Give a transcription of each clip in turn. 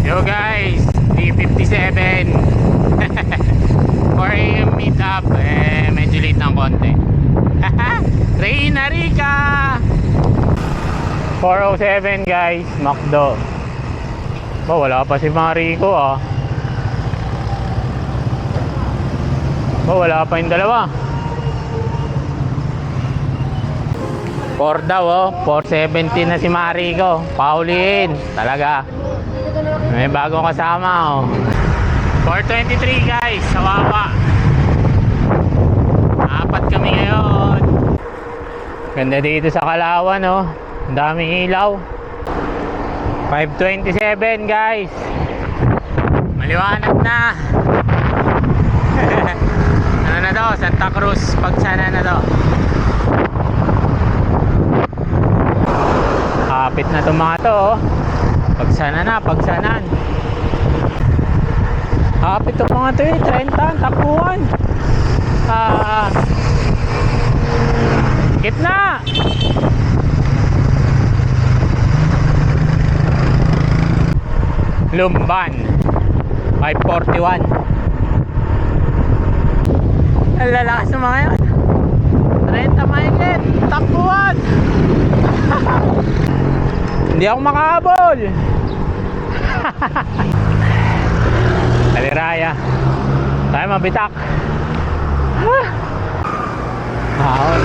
Yo guys, 3:57 4 AM meet up. Medyo late ng konti. Reyna Rica 4:07 guys, McDo. Wala pa si Marico wala pa yung dalawa. 4 daw 4:70 na si Marico. Pauliin talaga. May bagong kasama 4:23 guys, Sawawa. Apat kami ngayon. Ganda dito sa Kalawan Ang daming ilaw. 5:27 guys. Maliwanag na. Ano na to? Santa Cruz Pagsana na to. Kapit na itong mga to Pagsana na, Pagsanan. Kapit itong mga to 30, takbuhan. Gitna. Lumban 5:41. Ang lalakas ng mga yan. 30 mahigit, takbuhan. Hindi ako makahabol. Kaliraya tayo mabitak. Ahon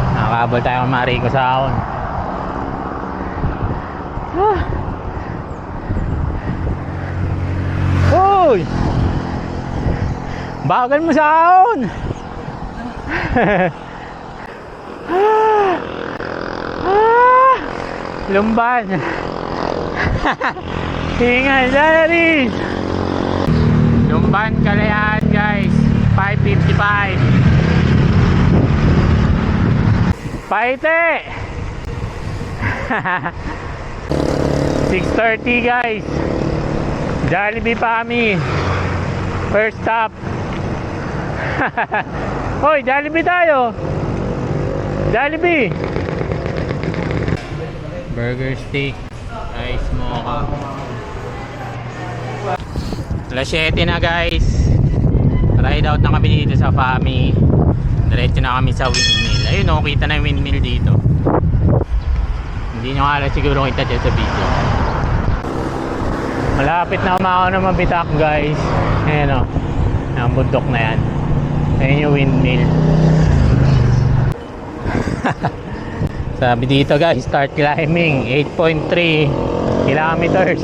nakakahabol tayo ng Marico sa ahon. Uy, bagal mo sa ahon. Lumban. Hingal Dalaris. Lumban Kalayaan guys, 5:55. Paite. 6:30 guys. Jollibee Pami. First stop. Hoy, Jollibee tayo. Jollibee. Burger steak, ice mocha. Alas 7 na guys. Ride out na kami dito sa Fami. Diretso na kami sa windmill. Ayun kita na yung windmill dito. Hindi nyo alam siguro kita dyan sa video. Malapit na umakaw na mabitak guys. Ayan ang bundok na yan. Ayun yung windmill. Sabi dito guys, start climbing 8.3 kilometers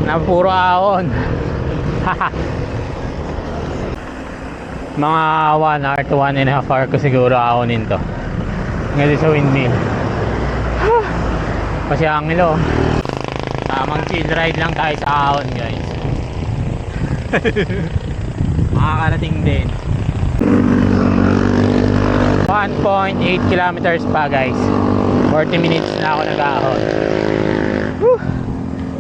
na puro ahon. Mga 1 hour to 1.5 hour ko siguro ahonin to ngayon sa windmill. Kasi angelo tamang chill ride lang tayo sa ahon guys. Makakarating din 1.8 kilometers pa guys. 40 minutes na ako nag-ahon.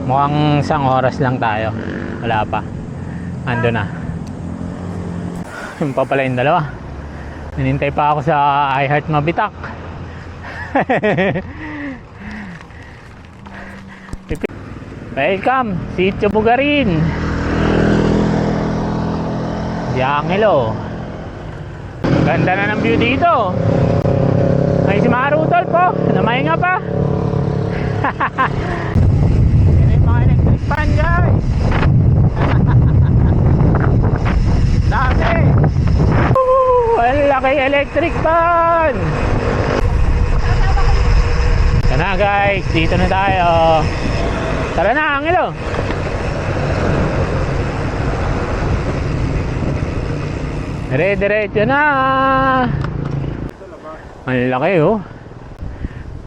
Mukhang isang oras lang tayo. Wala pa. Ando na. Yung pa pala yung dalawa. Ninintay pa ako sa iHeart Mabitak. Welcome, Sitio Bugarin. Di Angelo. Ganda na ng view dito. Ay si Marutol po, namahinga pa. Yan yung mga electric fan guys. Dami. Ang laki electric fan. Ito na guys, dito na tayo. Tara na, Angelo. Dire-diretso na. Ang laki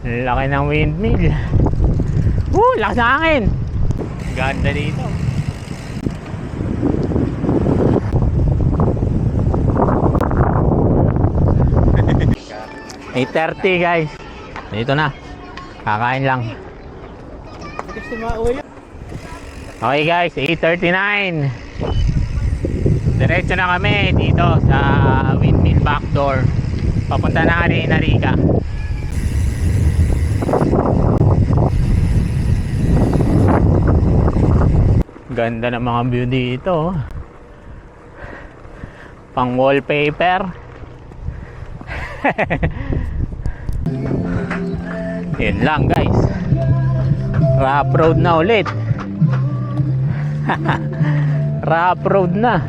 Ang laki ng windmill. Lakas ng hangin. Ganda dito. $8:30 guys. Dito na. Kakain lang. Okay guys, 8:39. Diretso na kami dito sa windmill backdoor. Papunta na Reyna Rica. Ganda ng mga view dito. Pang wallpaper. Yun lang guys. Rough road na ulit. Rough road na.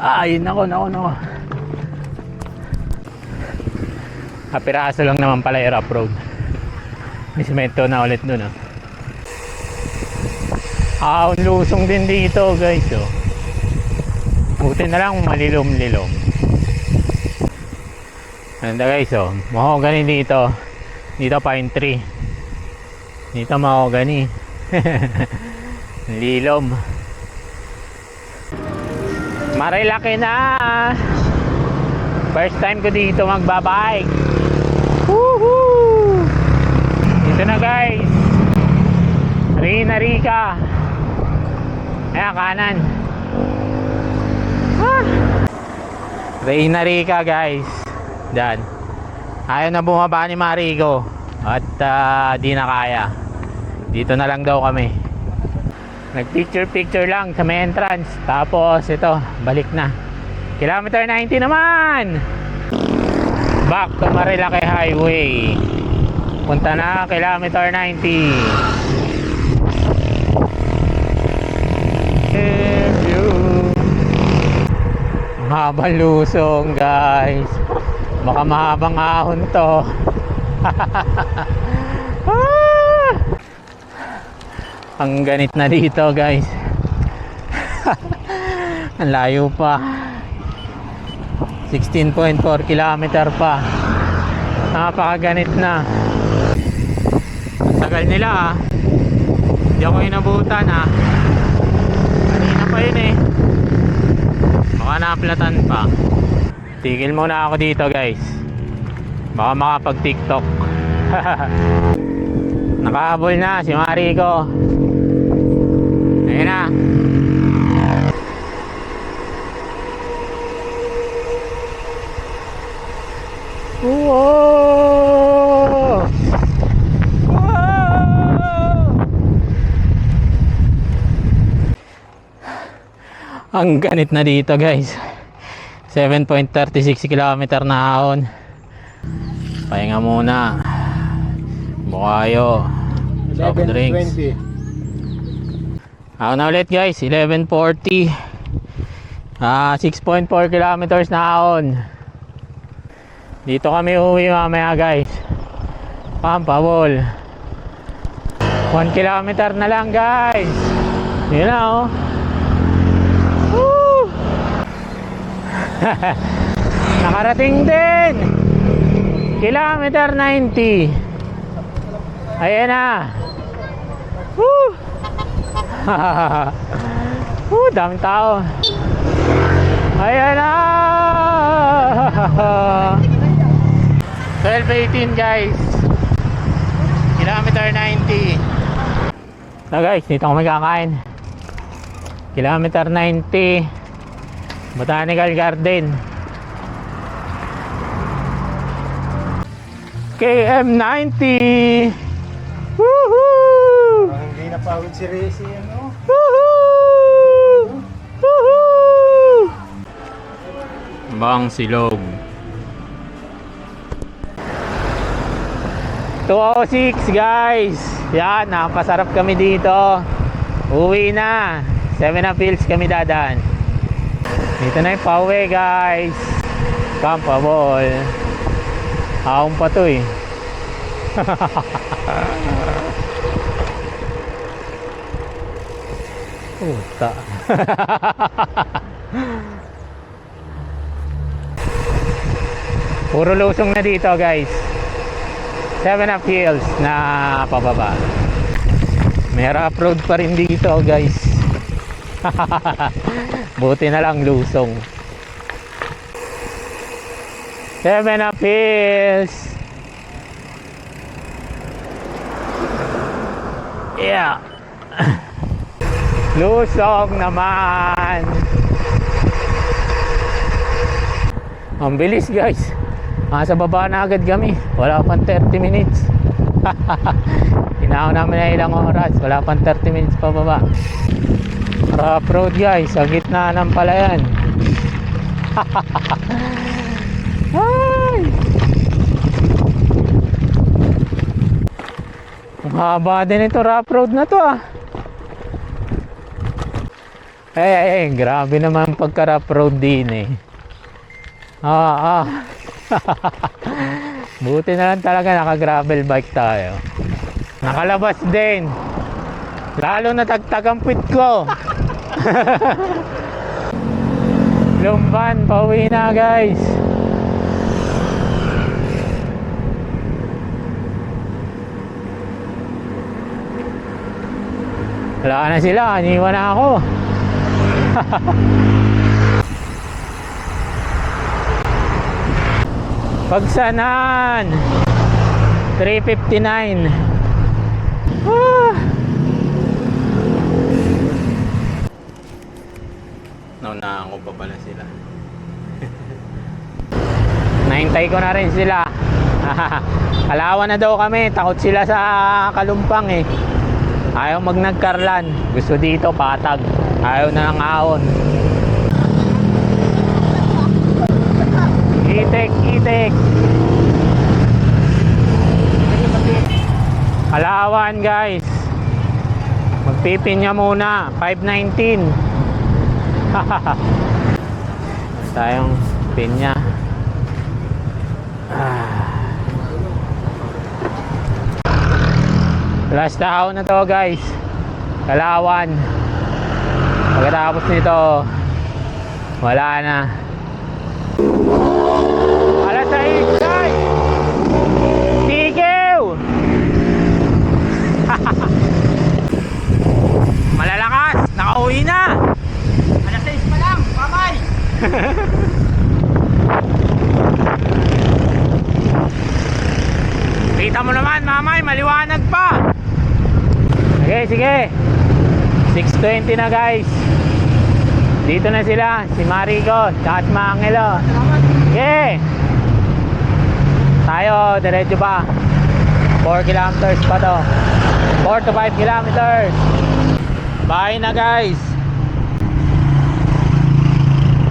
Ay, nako. Kapiraso lang naman pala yung rough road. May semento na ulit dun, oh. Ang lusong din dito guys, oh. Buti na lang malilom-lilom. Ganda guys, oh. Mahogany dito. Dito pine tree. Dito mahogany. Lilom. Marilaki na. First time ko dito magbabike. Woohoo! Dito na guys. Reyna Rica. Ayan, kanan. Reyna Rica guys. Diyan. Ayaw na bumaba ni Marigo. At di na kaya. Dito na lang daw kami. Nag picture lang sa may entrance. Tapos ito, balik na. Kilometer 90 naman. Back to Marilaki Highway. Punta na kilometer 90. Mahabang lusong guys. Baka mahabang ahon to. Ang ganit na dito guys. Ang layo pa. 16.4 kilometer pa. Napakaganit na. Ang tagal nila, ah. Hindi ako inabutan, ah. Kanina pa yun eh. Baka naplatan pa. Tigil muna ako dito guys. Baka makapag TikTok. Nakahabol na si Marico. Ayun na. Whoa! Ang ganit na dito guys. 7.36 km na ahon. Pahinga muna. Bukayo. Soft drinks. Ako na ulit guys. 11:40. 6.4 kilometers na ahon. Dito kami uwi mamaya guys. Pampawol. 1 kilometer na lang guys. Yun na, oh. Woo! Nakarating din. Kilometer 90. Ayan na. Woo! Daming tao. Ayan na. 12:18 guys. Kilometer 90. So guys, dito ako magkakain. Kilometer 90. Botanical Garden. KM90. Woohoo! Hindi na pagod si Resi, ano? Woohoo! Woohoo! Bang silog. 206 guys. Yan, napasarap kami dito. Uwi na. 7 Hills kami dadaan. Dito na yung pauwi guys. Pampawol. Ahon pa to eh. Puta. Puro lusong na dito guys. 7 Hills na pababa. May rough road pa rin dito guys. Buti na lang lusong. 7 Hills. Yeah. Lusong naman. Ang bilis guys. Sa baba na agad kami. Wala pang 30 minutes. Inaon namin na ilang oras. Wala pang 30 minutes pa baba. Rough road guys. Sa gitna ng palayan. Ay! Ang haba din ito. Rough road na to ah. Grabe naman pagka rough road din eh. Buti na lang talaga naka-gravel bike tayo. Nakalabas din. Lalo natagtag ang puwit ko. Lumban, pauwi na guys. Wala na sila, iniwan na ako. Pagsanan 3:59. Naunahan ko pa pala sila. Nahintay ko na rin sila. Alawan na daw kami, takot sila sa Kalumpang eh. Ayaw magnagkarlan. Gusto dito patag. Ayaw na ng ahon. Itik. Alawan guys. Magpipinya muna. 519. Tayong pinya. Last tao na to guys. Kalawan. Pagkatapos nito wala na. Alas 6 guys. Tigaw. Malalakas. Nakauwi na. Alas 6 pa lang. Pamay. Kita mo naman mamay. Maliwanag pa. Sige 6:20 na guys. Dito na sila. Si Marico at si Mangelo. Sige. Tayo diretso pa. 4 kilometers pa to. 4 to 5 kilometers. Bye na guys.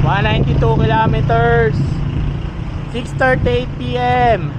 192 kilometers. 6:38 PM